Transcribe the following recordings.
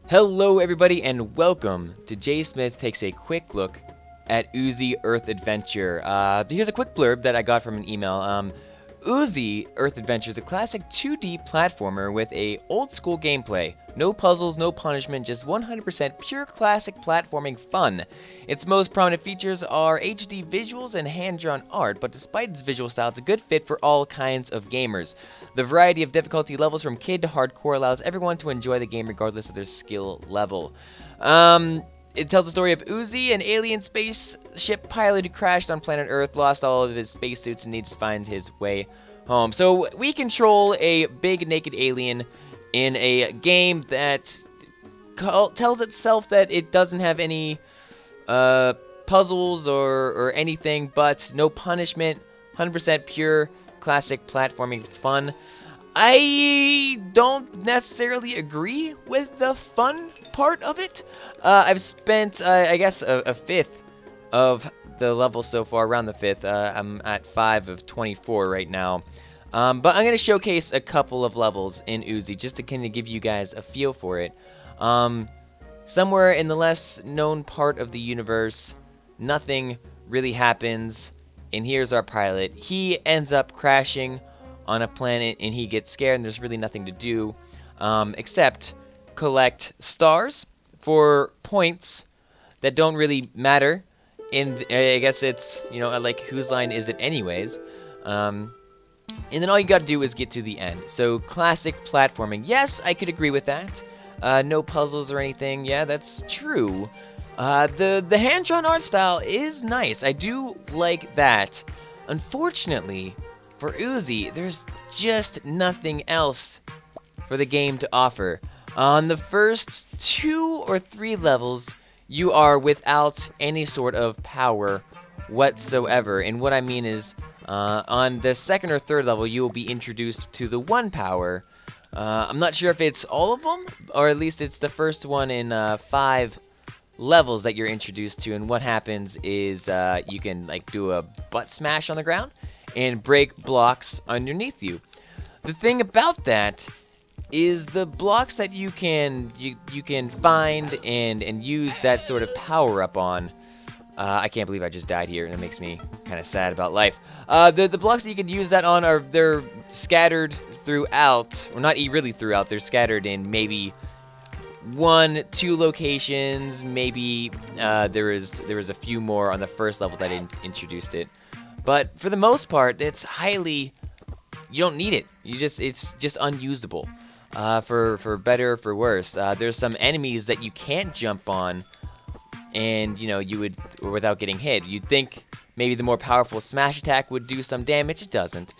Hello everybody and welcome to JSmith Takes a Quick Look at Oozi Earth Adventure. Here's a quick blurb that I got from an email. Oozi Earth Adventure is a classic 2D platformer with a old school gameplay. No puzzles, no punishment, just 100% pure classic platforming fun. Its most prominent features are HD visuals and hand-drawn art, but despite its visual style, it's a good fit for all kinds of gamers. The variety of difficulty levels from kid to hardcore allows everyone to enjoy the game regardless of their skill level. It tells the story of Oozi, an alien spaceship pilot who crashed on planet Earth, lost all of his spacesuits, and needs to find his way home. So we control a big naked alien in a game that tells itself that it doesn't have any puzzles or anything, but no punishment, 100% pure classic platforming fun. I don't necessarily agree with the fun part of it. I've spent, I guess, a fifth of the levels so far, around the fifth. I'm at 5 of 24 right now. But I'm going to showcase a couple of levels in Oozi just to kind of give you guys a feel for it. Somewhere in the less known part of the universe, nothing really happens. And here's our pilot. He ends up crashing on a planet and he gets scared and there's really nothing to do except collect stars for points that don't really matter. And I guess it's, you know, like, whose line is it anyways? And then all you gotta do is get to the end. So, classic platforming. Yes, I could agree with that. No puzzles or anything. Yeah, that's true. The hand-drawn art style is nice. I do like that. Unfortunately, for Oozi, there's just nothing else for the game to offer. On the first 2 or 3 levels, you are without any sort of power whatsoever. And what I mean is, on the second or third level, you will be introduced to the 1 power. I'm not sure if it's all of them, or at least it's the first one in 5 levels that you're introduced to. And what happens is you can like do a butt smash on the ground and break blocks underneath you. The thing about that is the blocks that you can find and use that sort of power up on. I can't believe I just died here, and it makes me kind of sad about life. The blocks that you can use that on they're scattered throughout, or not really throughout. They're scattered in maybe 1-2 locations. Maybe there was a few more on the first level that introduced it. But for the most part, it's highly, you don't need it. It's just unusable. For better or for worse. There's some enemies that you can't jump on, and you know, you would, without getting hit. You'd think maybe the more powerful smash attack would do some damage. It doesn't.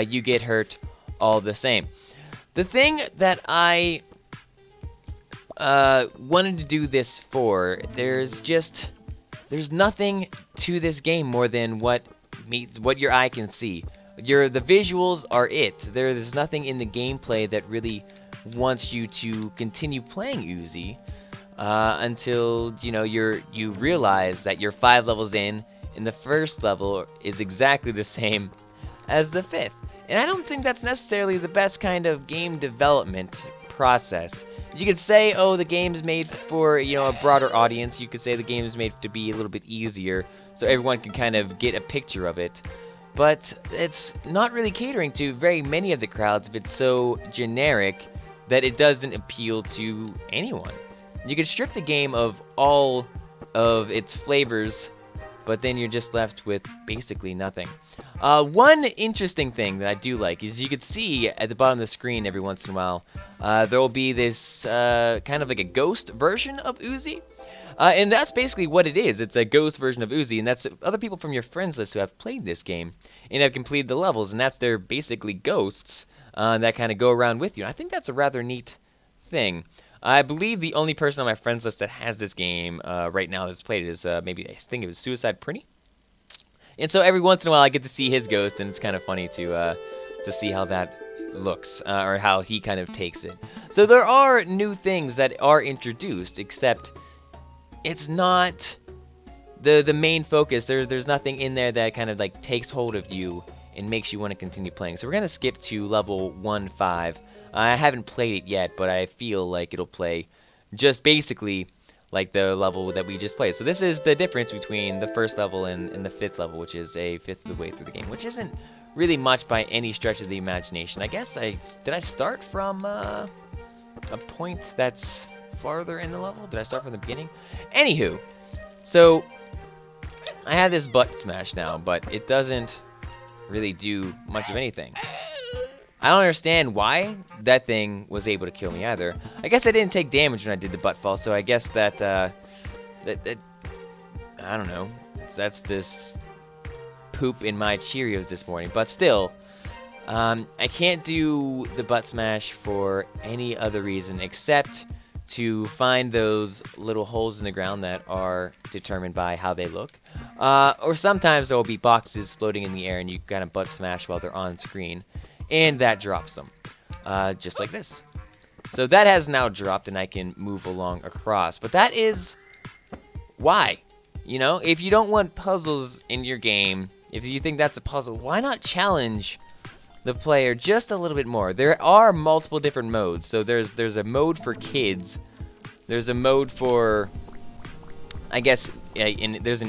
You get hurt all the same. The thing that I wanted to do this for, there's nothing to this game more than what your eye can see. The visuals are it. There's nothing in the gameplay that really wants you to continue playing Oozi until you realize that you're 5 levels in, and the first level is exactly the same as the 5th. And I don't think that's necessarily the best kind of game development process. You could say, oh, the game's made for, a broader audience. You could say the game's made to be a little bit easier so everyone can kind of get a picture of it. But it's not really catering to very many of the crowds if it's so generic that it doesn't appeal to anyone. You can strip the game of all of its flavors, but then you're just left with basically nothing. One interesting thing that I do like is you could see at the bottom of the screen every once in a while, there will be this kind of like a ghost version of Oozi. And that's basically what it is. It's a ghost version of Oozi, and that's other people from your friends list who have played this game and have completed the levels, and that's their basically ghosts that kind of go around with you. And I think that's a rather neat thing. I believe the only person on my friends list that has this game right now that's played it is maybe, I think it was Suicide Pretty. And so every once in a while I get to see his ghost, and it's kind of funny to see how that looks, or how he kind of takes it. So there are new things that are introduced, except it's not the main focus. There's nothing in there that kind of like takes hold of you and makes you want to continue playing. So we're going to skip to level 1-5. I haven't played it yet, but I feel like it'll play just basically like the level that we just played. So this is the difference between the first level and the 5th level, which is a 5th of the way through the game, which isn't really much by any stretch of the imagination. I guess did I start from a point that's farther in the level? Did I start from the beginning? Anywho, so I have this butt smash now, but it doesn't really do much of anything. I don't understand why that thing was able to kill me either. I guess I didn't take damage when I did the butt fall, so I guess that, I don't know. That's this poop in my Cheerios this morning. But still, I can't do the butt smash for any other reason except to find those little holes in the ground that are determined by how they look. Or sometimes there will be boxes floating in the air and you kind of butt smash while they're on screen. And that drops them, just like this. So that has now dropped and I can move along across. But that is why. You know, if you don't want puzzles in your game, if you think that's a puzzle, why not challenge the player just a little bit more? There are multiple different modes. So there's a mode for kids. There's a mode for, I guess, there's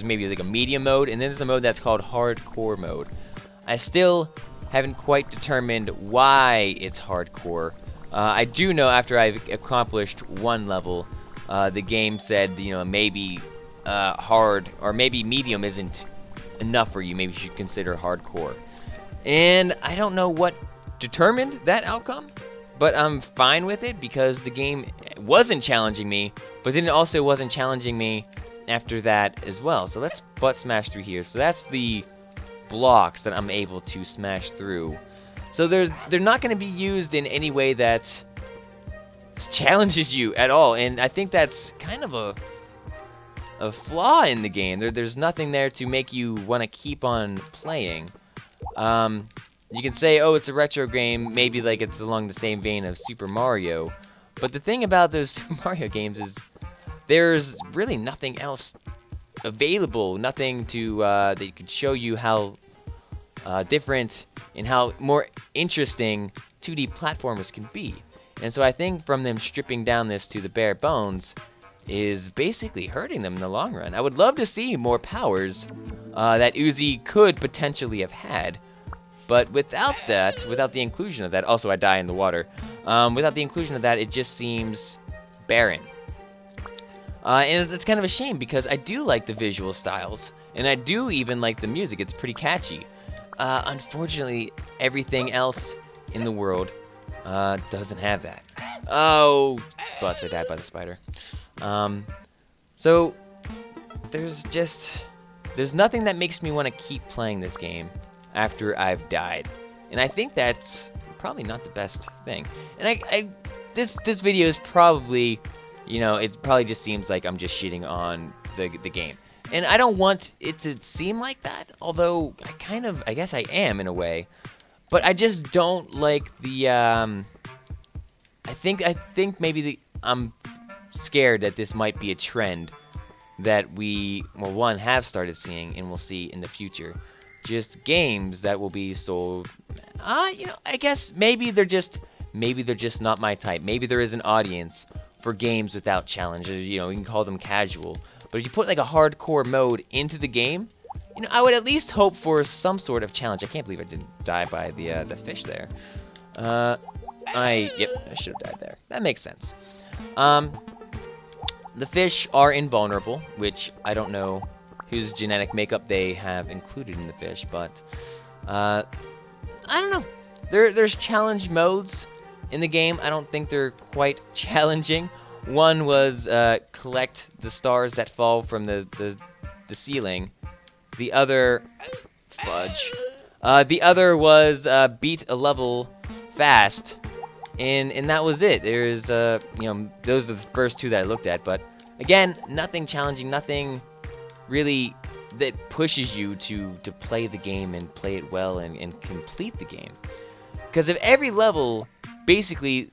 maybe like a medium mode, and then there's a mode that's called hardcore mode. I still haven't quite determined why it's hardcore. I do know after I've accomplished one level, the game said, you know, maybe hard or maybe medium isn't enough for you. Maybe you should consider hardcore. And I don't know what determined that outcome, but I'm fine with it because the game wasn't challenging me, but then it also wasn't challenging me after that as well. So let's butt smash through here. So that's the blocks that I'm able to smash through. So they're not going to be used in any way that challenges you at all, and I think that's kind of a flaw in the game. There's nothing there to make you want to keep on playing. You can say, oh, it's a retro game, maybe like it's along the same vein of Super Mario, but the thing about those Super Mario games is there's really nothing else available, nothing to that could show you how different and how more interesting 2D platformers can be. And so I think from them stripping down this to the bare bones is basically hurting them in the long run. I would love to see more powers that Oozi could potentially have had, but without that, without the inclusion of that, also I die in the water, without the inclusion of that, it just seems barren. And it's kind of a shame because I do like the visual styles, and I do even like the music. It's pretty catchy. Unfortunately, everything else in the world doesn't have that. Oh, butts, I died by the spider. So there's nothing that makes me want to keep playing this game after I've died, and I think that's probably not the best thing. And this video is probably, you know, it probably just seems like I'm just shitting on the game. And I don't want it to seem like that, although I guess I am in a way. But I just don't like the, I think maybe I'm scared that this might be a trend that we, well, one, have started seeing and we'll see in the future. Just games that will be sold, you know, I guess maybe they're just not my type. Maybe there is an audience for games without challenge. You know, you can call them casual. But if you put like a hardcore mode into the game, you know, I would at least hope for some sort of challenge. I can't believe I didn't die by the fish there. Yep, I should have died there. That makes sense. The fish are invulnerable, which I don't know whose genetic makeup they have included in the fish, but I don't know. There's challenge modes in the game. I don't think they're quite challenging. One was collect the stars that fall from the ceiling. The other, fudge. The other was beat a level fast, and that was it. There's you know, those are the first two that I looked at, but again, nothing challenging, nothing really that pushes you to play the game and play it well and complete the game. Because if every level basically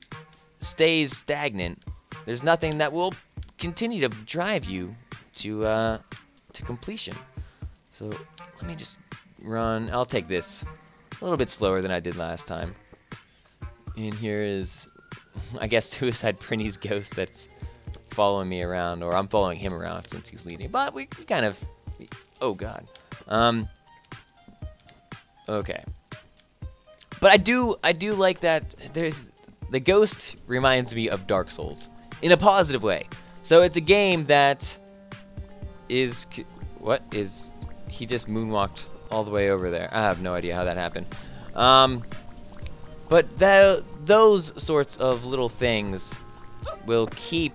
stays stagnant, there's nothing that will continue to drive you to completion. So let me just run. I'll take this a little bit slower than I did last time. And here is I guess, Suicide Prinny's ghost that's following me around, or I'm following him around since he's leading. But we kind of... Oh, God. Okay. But I do like that the ghost reminds me of Dark Souls in a positive way. So it's a game that is... What is... He just moonwalked all the way over there. I have no idea how that happened. But those sorts of little things will keep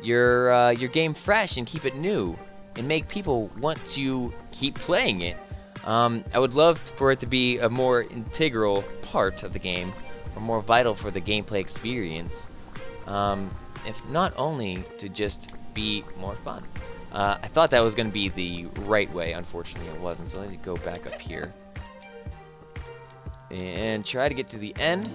your game fresh and keep it new and make people want to keep playing it. I would love for it to be a more integral part of the game, or more vital for the gameplay experience, if not only to just be more fun. I thought that was going to be the right way. Unfortunately, it wasn't. So let me go back up here and try to get to the end,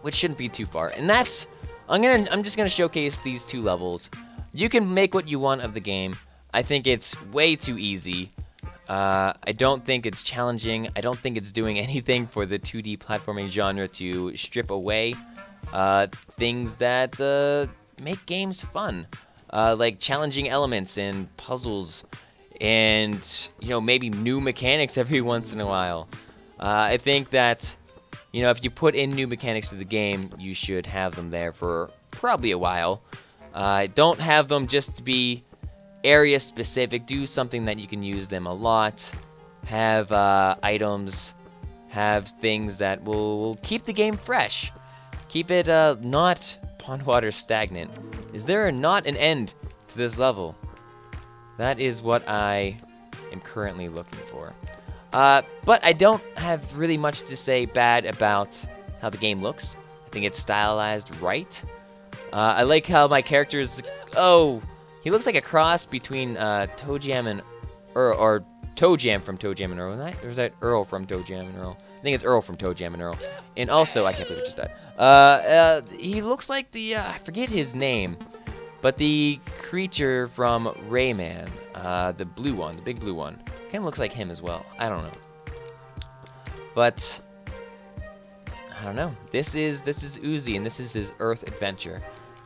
which shouldn't be too far. And that's I'm just gonna showcase these two levels. You can make what you want of the game. I think it's way too easy. I don't think it's challenging. I don't think it's doing anything for the 2D platforming genre to strip away things that make games fun. Like challenging elements and puzzles, and maybe new mechanics every once in a while. I think that if you put in new mechanics to the game, you should have them there for probably a while. Don't have them just to be area specific. Do something that you can use them a lot. Have items. Have things that will keep the game fresh. Keep it not pond water stagnant. Is there not an end to this level? That is what I am currently looking for. But I don't have really much to say bad about how the game looks. I think it's stylized right. I like how my character's... Oh, he looks like a cross between ToeJam and Earl, or ToeJam from ToeJam and Earl. Or is that Earl from ToeJam and Earl? I think it's Earl from ToeJam and Earl. And also, I can't believe it just died. He looks like the... I forget his name. But the creature from Rayman. The blue one, the big blue one. Kind of looks like him as well. I don't know. But I don't know. This is Oozi, and this is his Earth adventure.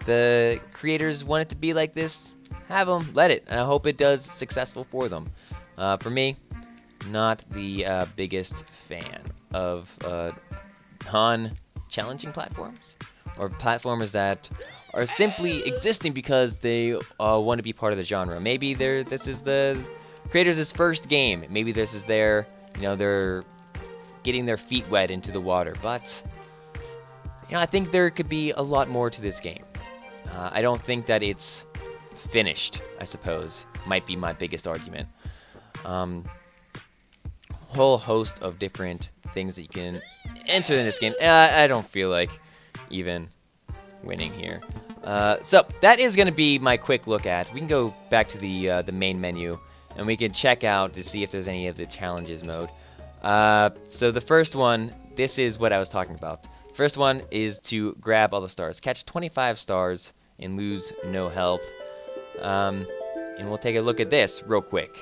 The creators want it to be like this. Have them. Let it. And I hope it does successful for them. For me, not the biggest fan of challenging platforms, or platformers that are simply existing because they want to be part of the genre. Maybe this is the creators' first game. Maybe this is their, they're getting their feet wet into the water. But, I think there could be a lot more to this game. I don't think that it's finished, I suppose, might be my biggest argument. Whole host of different things that you can enter in this game. I don't feel like even winning here. So that is going to be my quick look at. We can go back to the main menu, and we can check out to see if there's any of the challenges mode. So the first one, this is what I was talking about. First one is to grab all the stars. Catch 25 stars and lose no health. And we'll take a look at this real quick,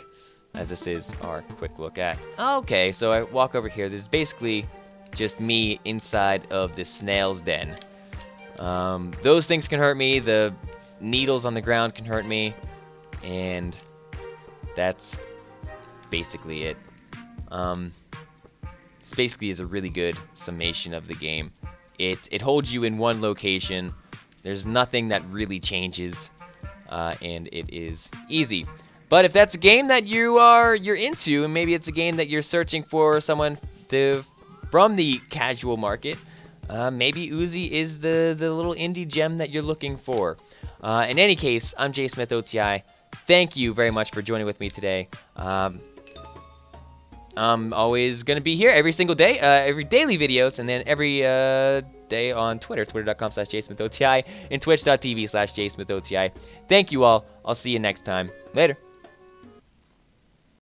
as this is our quick look at. Okay, so I walk over here. This is basically just me inside of this snail's den. Those things can hurt me. The needles on the ground can hurt me. And that's basically it. This basically is a really good summation of the game. It holds you in one location. There's nothing that really changes, and it is easy. But if that's a game that you're into, and maybe it's a game that you're searching for someone from the casual market, maybe Oozi is the little indie gem that you're looking for. In any case, I'm JSmithOTI. Thank you very much for joining with me today. I'm always going to be here every single day, every daily videos, and then every day on Twitter, twitter.com/JSmithOTI, and twitch.tv/JSmithOTI. Thank you all. I'll see you next time. Later.